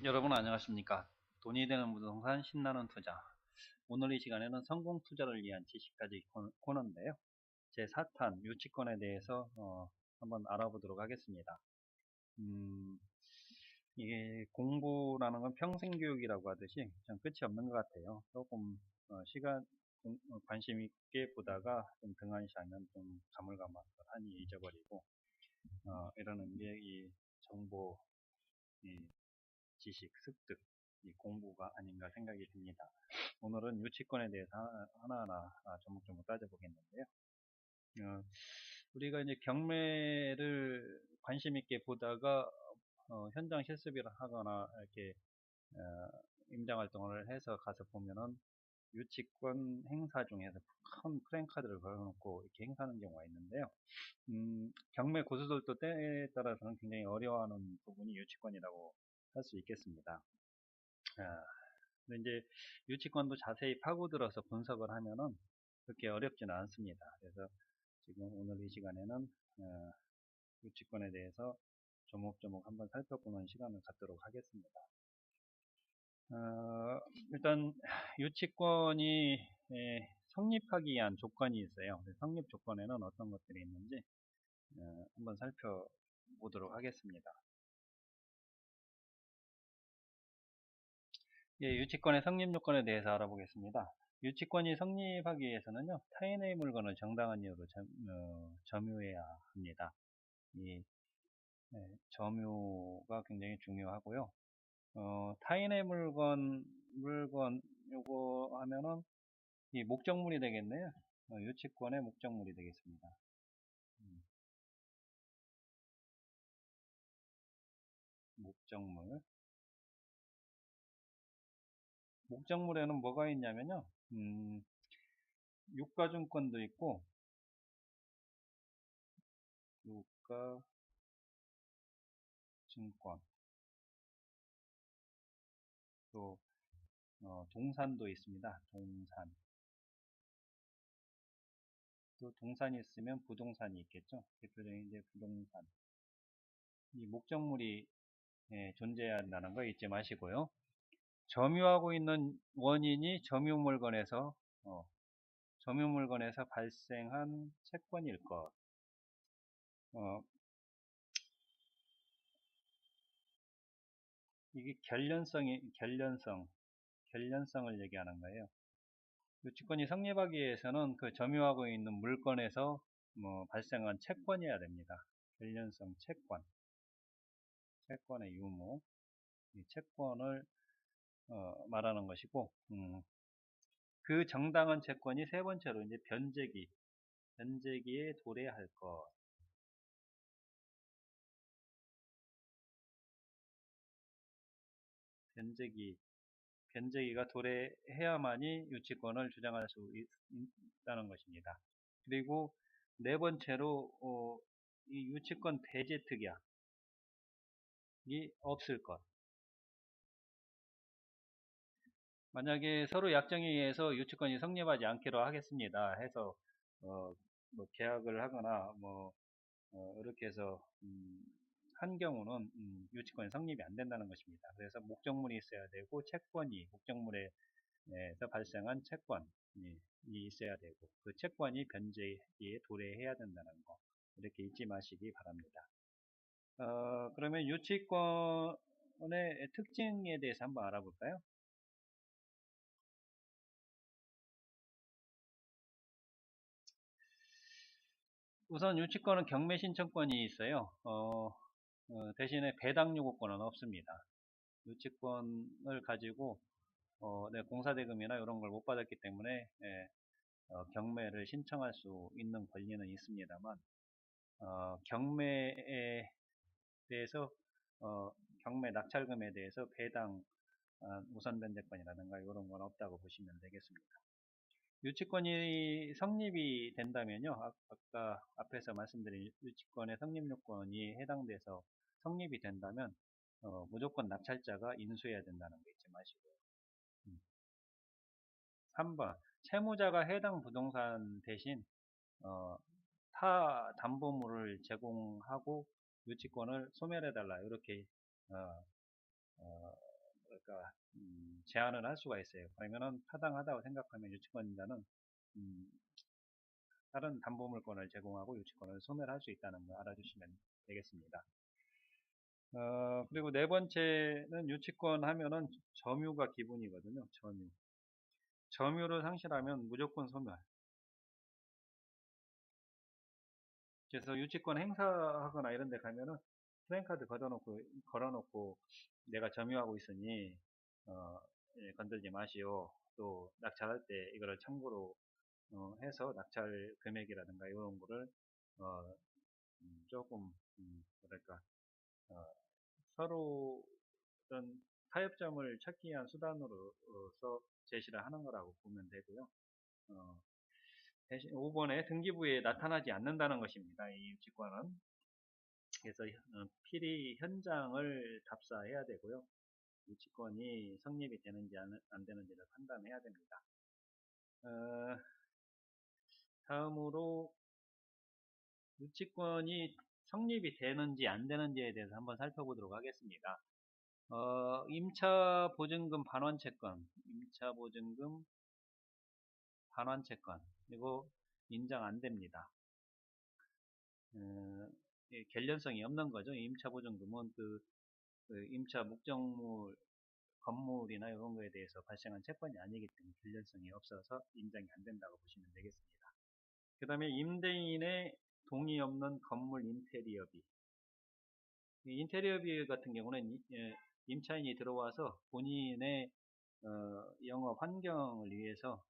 여러분 안녕하십니까? 돈이 되는 부동산 신나는 투자. 오늘 이 시간에는 성공 투자를 위한 지식까지 코너인데요. 제 4탄 유치권에 대해서 한번 알아보도록 하겠습니다. 이게 공부라는 건 평생 교육이라고 하듯이 참 끝이 없는 것 같아요. 조금 관심 있게 보다가 좀 등한시하면 좀 가물가물하니 잊어버리고 이러는 게 이 정보, 이 지식, 습득, 이 공부가 아닌가 생각이 듭니다. 오늘은 유치권에 대해서 하나하나 조목조목 따져보겠는데요. 우리가 이제 경매를 관심 있게 보다가 현장 실습을 하거나 이렇게 임장 활동을 해서 가서 보면은 유치권 행사 중에서 큰 프랜카드를 걸어놓고 이렇게 행사하는 경우가 있는데요. 경매 고수들도 때에 따라서는 굉장히 어려워하는 부분이 유치권이라고 할 수 있겠습니다. 근데 이제 유치권도 자세히 파고들어서 분석을 하면은 그렇게 어렵지는 않습니다. 그래서 지금 오늘 이 시간에는 유치권에 대해서 조목조목 한번 살펴보는 시간을 갖도록 하겠습니다. 일단 유치권이 성립하기 위한 조건이 있어요. 성립 조건에는 어떤 것들이 있는지 한번 살펴보도록 하겠습니다. 유치권의 성립 요건에 대해서 알아보겠습니다. 유치권이 성립하기 위해서는요, 타인의 물건을 정당한 이유로 점유해야 합니다. 이 점유가 굉장히 중요하고요. 타인의 물건 요거 하면은 이 목적물이 되겠네요. 유치권의 목적물이 되겠습니다. 목적물에는 뭐가 있냐면요, 유가증권도 있고, 유가증권, 또 동산도 있습니다. 또 동산이 있으면 부동산이 있겠죠. 대표적인 이제 부동산. 이 목적물이 존재해야 한다는 거 잊지 마시고요. 점유하고 있는 원인이 점유물건에서 발생한 채권일 것. 이게 결련성을 얘기하는 거예요. 유치권이 성립하기 위해서는 그 점유하고 있는 물건에서 발생한 채권이어야 됩니다. 결련성 채권의 유무, 이 채권을 말하는 것이고, 그 정당한 채권이 세 번째로 이제 변제기에 도래할 것. 변제기가 도래해야만이 유치권을 주장할 수 있다는 것입니다. 그리고 네 번째로 이 유치권 배제 특약이 없을 것. 만약에 서로 약정에 의해서 유치권이 성립하지 않기로 하겠습니다 해서 계약을 하거나 이렇게 해서 한 경우는 유치권이 성립이 안 된다는 것입니다. 그래서 목적물이 있어야 되고 목적물에서 발생한 채권이 있어야 되고 그 채권이 변제기에 도래해야 된다는 거 이렇게 잊지 마시기 바랍니다. 그러면 유치권의 특징에 대해서 한번 알아볼까요? 우선 유치권은 경매 신청권이 있어요. 대신에 배당 요구권은 없습니다. 유치권을 가지고 공사대금이나 이런 걸 못 받았기 때문에 경매를 신청할 수 있는 권리는 있습니다만 경매에 대해서 경매 낙찰금에 대해서 배당 우선 변제권이라든가 이런 건 없다고 보시면 되겠습니다. 유치권이 성립이 된다면요, 아까 앞에서 말씀드린 유치권의 성립 요건이 해당돼서 성립이 된다면 무조건 낙찰자가 인수해야 된다는 거 잊지 마시고요. 3번 채무자가 해당 부동산 대신 타 담보물을 제공하고 유치권을 소멸해달라 이렇게 뭐랄까 제한을 할 수가 있어요. 그러면은 타당하다고 생각하면 유치권자는 다른 담보물권을 제공하고 유치권을 소멸할 수 있다는 거 알아주시면 되겠습니다. 그리고 네 번째는 유치권 하면은 점유가 기본이거든요. 점유를 상실하면 무조건 소멸. 그래서 유치권 행사하거나 이런 데 가면은 프랜카드 걸어놓고 내가 점유하고 있으니 예, 건들지 마시오. 또 낙찰할 때 이거를 참고로 해서 낙찰 금액이라든가 이런 거를 조금 뭐랄까 서로 어떤 타협점을 찾기 위한 수단으로서 제시를 하는 거라고 보면 되고요. 대신 5번에 등기부에 나타나지 않는다는 것입니다. 이 유치권은. 그래서 필히 현장을 답사해야 되고요. 유치권이 성립이 되는지 안 되는지를 판단해야 됩니다. 다음으로 유치권이 성립이 되는지 안 되는지에 대해서 한번 살펴보도록 하겠습니다. 임차보증금 반환채권, 이거 인정 안 됩니다. 결련성이 없는 거죠. 임차보증금은 그 임차 목적물, 건물이나 이런 거에 대해서 발생한 채권이 아니기 때문에 결련성이 없어서 인정이 안 된다고 보시면 되겠습니다. 그 다음에 임대인의 동의 없는 건물 인테리어비. 인테리어비 같은 경우는 임차인이 들어와서 본인의 영업 환경을 위해서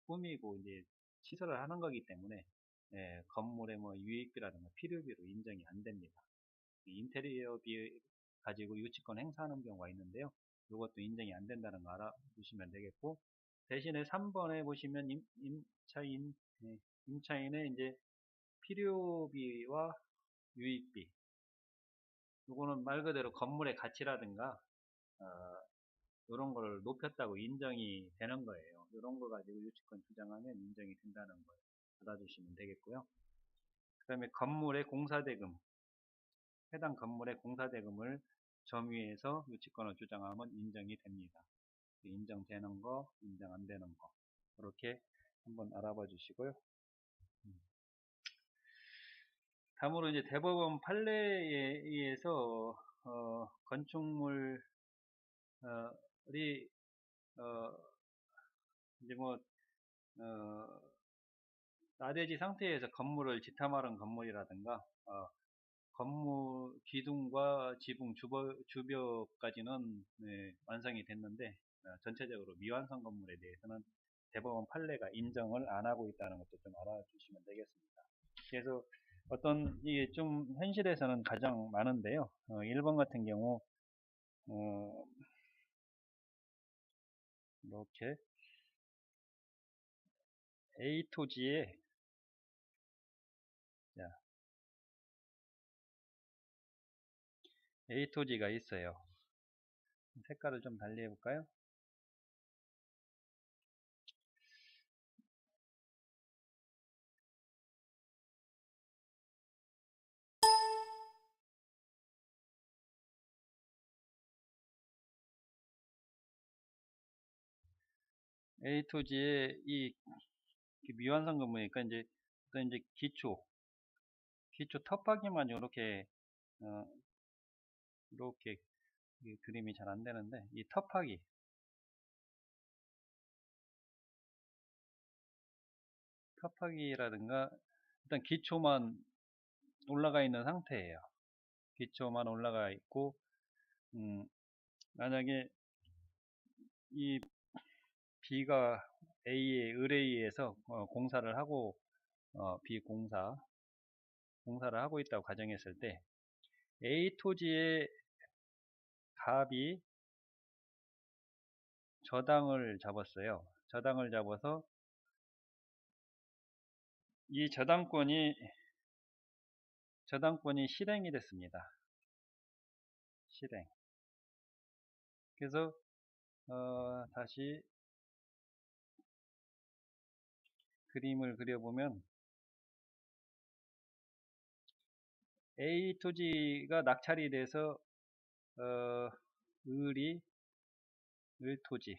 꾸미고 이제 시설을 하는 거기 때문에 건물의 뭐 유익비라든가 필요비로 인정이 안 됩니다. 인테리어비 가지고 유치권 행사하는 경우가 있는데요. 이것도 인정이 안 된다는 거 알아두시면 되겠고, 대신에 3번에 보시면 임차인의 이제 필요비와 유익비, 이거는 말 그대로 건물의 가치라든가 이런 걸 높였다고 인정이 되는 거예요. 이런 거 가지고 유치권 주장하면 인정이 된다는 걸 알아주시면 되겠고요. 그 다음에 건물의 공사대금, 해당 건물의 공사대금을 점유해서 유치권을 주장하면 인정이 됩니다. 인정되는 거, 인정 안 되는 거, 이렇게 한번 알아봐 주시고요. 다음으로 이제 대법원 판례에 의해서 건축물이 이제 뭐 나대지 상태에서 건물을 지탐하는 건물이라든가 건물 기둥과 지붕 주벽까지는 완성이 됐는데 전체적으로 미완성 건물에 대해서는 대법원 판례가 인정을 안 하고 있다는 것도 좀 알아주시면 되겠습니다. 그래서 이게 좀 현실에서는 가장 많은데요. 1번 같은 경우 이렇게 A 토지에 A 토지가 있어요. 색깔을 좀 달리 해볼까요? A 토지에 이 미완성 건물이니까 이제 기초 텃밭이만 이렇게 이렇게 그림이 잘 안 되는데 이 텃밭이라든가 일단 기초만 올라가 있는 상태예요. 기초만 올라가 있고 만약에 이 B가 A의 의뢰에 의해서 공사를 하고 B 공사를 하고 있다고 가정했을 때 A 토지의 갑이 저당을 잡았어요. 저당을 잡아서 이 저당권이 실행이 됐습니다. 실행. 그래서 다시 그림을 그려보면 A 토지가 낙찰이 돼서 을이 을토지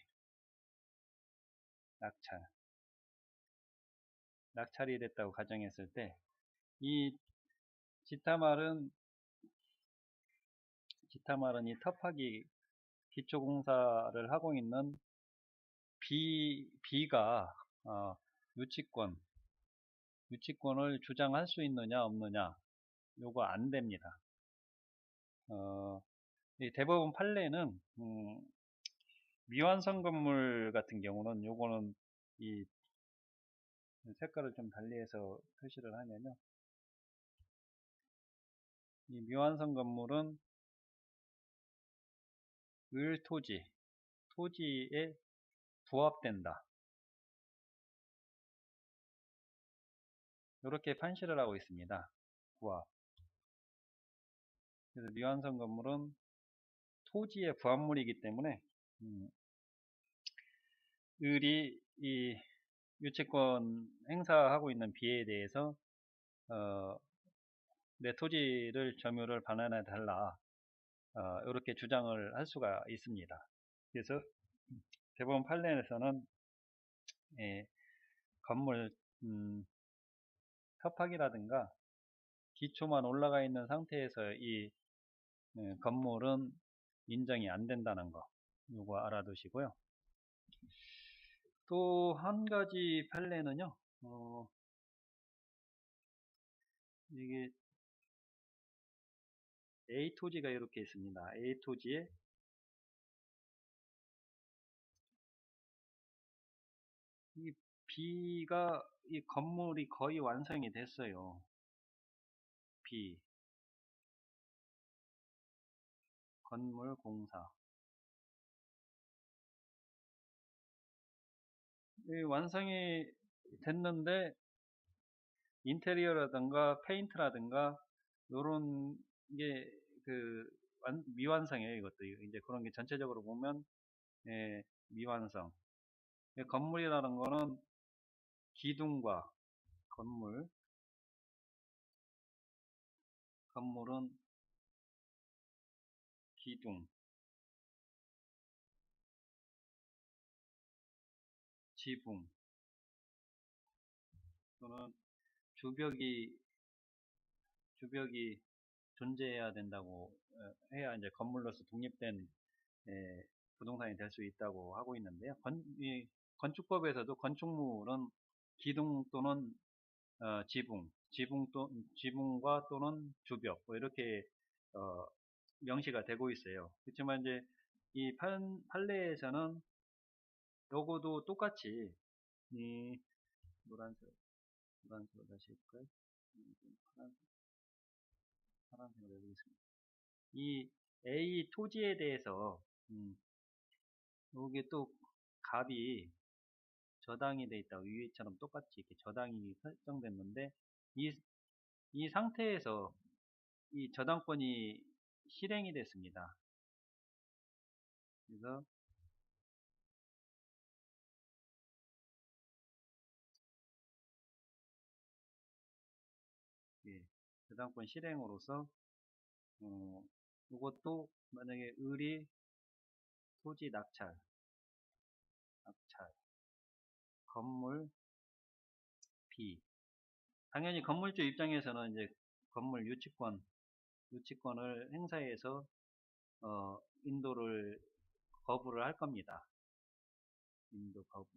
낙찰이 됐다고 가정했을 때 이 지타말은 이 터프하기 기초공사를 하고 있는 B가 유치권을 주장할 수 있느냐 없느냐, 요거 안 됩니다. 이 대법원 판례는 미완성 건물 같은 경우는 요거는 이 색깔을 좀 달리해서 표시를 하면요, 이 미완성 건물은 토지에 부합된다, 이렇게 판시를 하고 있습니다. 부합. 그래서 미완성 건물은 토지의 부합물이기 때문에 을이 이 유치권 행사하고 있는 B에 대해서 내 토지를 점유를 반환해 달라, 이렇게 주장을 할 수가 있습니다. 그래서 대법원 판례에서는 건물 협박이라든가 기초만 올라가 있는 상태에서 이 건물은 인정이 안 된다는 거, 요거 알아두시고요. 또 한 가지 판례는요, 이게 A 토지가 이렇게 있습니다. A 토지에 이 B가 이 건물이 거의 완성이 됐어요. B 건물 공사 완성이 됐는데 인테리어라든가 페인트라든가 요런 게 미완성이에요. 이것도 이제 그런 게 전체적으로 보면 미완성. 건물이라는 거는 기둥과 건물은 기둥, 지붕 또는 주벽이 존재해야 된다고 해야 이제 건물로서 독립된 부동산이 될 수 있다고 하고 있는데요. 건축법에서도 건축물은 기둥 또는 지붕과 또는 주벽 뭐 이렇게 명시가 되고 있어요. 그렇지만 이제 이 판례에서는 요거도 똑같이 이 노란색으로 다시 해볼까요? 파란색으로 해보겠습니다. 이 A 토지에 대해서 여기 또 값이 저당이 돼 있다고 위에처럼 똑같이 이렇게 저당이 설정됐는데 이 상태에서 이 저당권이 실행이 됐습니다. 그래서 저당권 실행으로서 이것도 만약에 을이 토지 낙찰 건물 B, 당연히 건물주 입장에서는 이제 건물 유치권을 행사해서 인도를 거부를 할 겁니다. 인도 거부.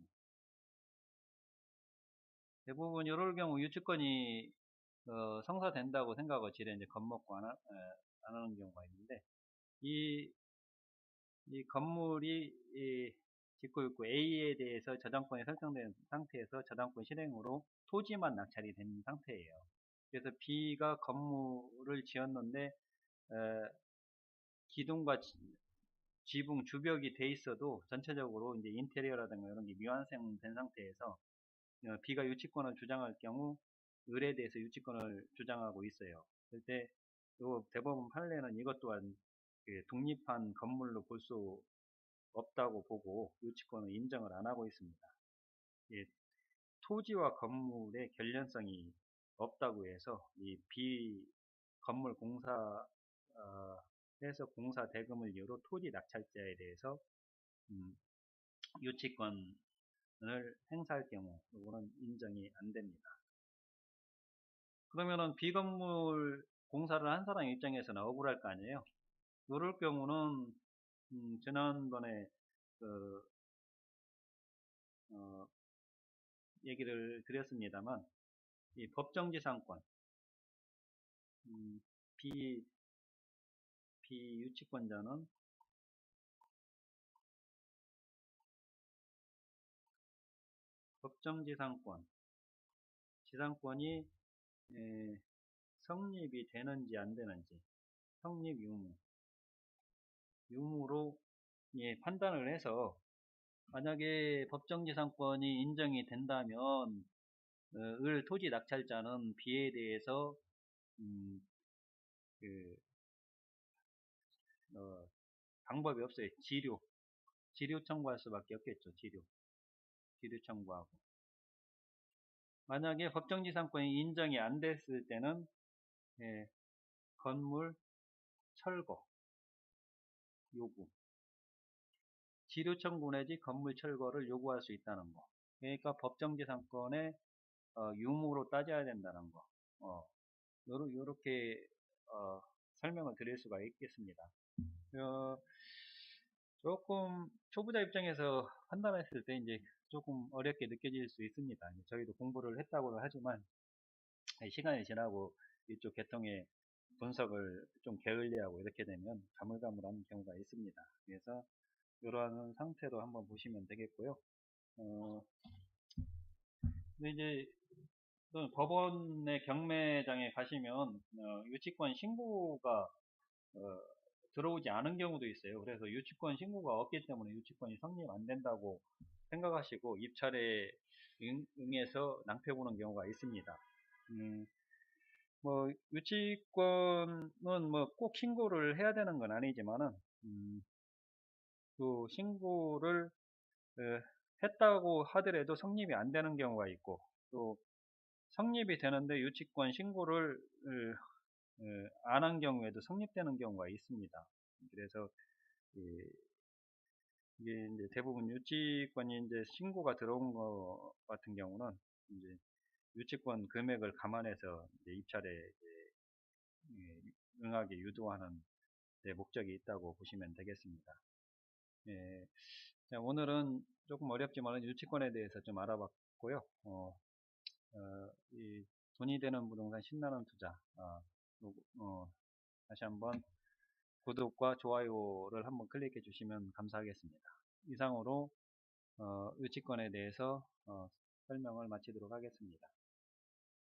대부분 이럴 경우 유치권이 성사된다고 생각하고 지레 이제 겁먹고 안 하는 경우가 있는데, 이 건물이 짓고 있고 A에 대해서 저당권이 설정된 상태에서 저당권 실행으로 토지만 낙찰이 된 상태예요. 그래서 B가 건물을 지었는데 기둥과 지붕, 주벽이 돼 있어도 전체적으로 이제 인테리어라든가 이런 게 미완성된 상태에서 B가 유치권을 주장할 경우 을에 대해서 유치권을 주장하고 있어요. 그때 요 대법원 판례는 이것 또한 독립한 건물로 볼 수 없다고 보고 유치권을 인정을 안 하고 있습니다. 토지와 건물의 결연성이 없다고 해서 이 건물 공사에 해서 공사 대금을 이유로 토지 낙찰자에 대해서 유치권을 행사할 경우 이거는 인정이 안 됩니다. 그러면은 비건물 공사를 한 사람 입장에서는 억울할 거 아니에요. 이럴 경우는 지난번에 그 얘기를 드렸습니다만 이 법정지상권 비유치권자는 법정지상권 지상권이 성립이 되는지 안 되는지 성립 유무로 판단을 해서 만약에 법정지상권이 인정이 된다면 을 토지 낙찰자는 비에 대해서 방법이 없어요. 지료 청구할 수밖에 없겠죠. 지료 청구하고. 만약에 법정지상권이 인정이 안 됐을 때는 건물 철거 요구, 지료 청구 내지 건물 철거를 요구할 수 있다는 거. 그러니까 법정지상권의 유무로 따져야 된다는 거. 요렇게 설명을 드릴 수가 있겠습니다. 조금 초보자 입장에서 판단했을 때 이제 조금 어렵게 느껴질 수 있습니다. 저희도 공부를 했다고는 하지만 시간이 지나고 이쪽 계통의 분석을 좀 게을리하고 이렇게 되면 가물가물한 경우가 있습니다. 그래서 이러한 상태로 한번 보시면 되겠고요. 근데 이제 법원의 경매장에 가시면 유치권 신고가 들어오지 않은 경우도 있어요. 그래서 유치권 신고가 없기 때문에 유치권이 성립 안 된다고 생각하시고 입찰에 응해서 낭패 보는 경우가 있습니다. 뭐 유치권은 뭐 꼭 신고를 해야 되는 건 아니지만은 그 신고를 했다고 하더라도 성립이 안 되는 경우가 있고 또 성립이 되는데 유치권 신고를 안 한 경우에도 성립되는 경우가 있습니다. 그래서 이게 이제 대부분 유치권이 이제 신고가 들어온 것 같은 경우는 이제 유치권 금액을 감안해서 이제 입찰에 응하게 유도하는 목적이 있다고 보시면 되겠습니다. 자, 오늘은 조금 어렵지만 유치권에 대해서 좀 알아봤고요. 이 돈이 되는 부동산 신나는 투자 다시 한번 구독과 좋아요를 한번 클릭해 주시면 감사하겠습니다. 이상으로 유치권에 대해서 설명을 마치도록 하겠습니다.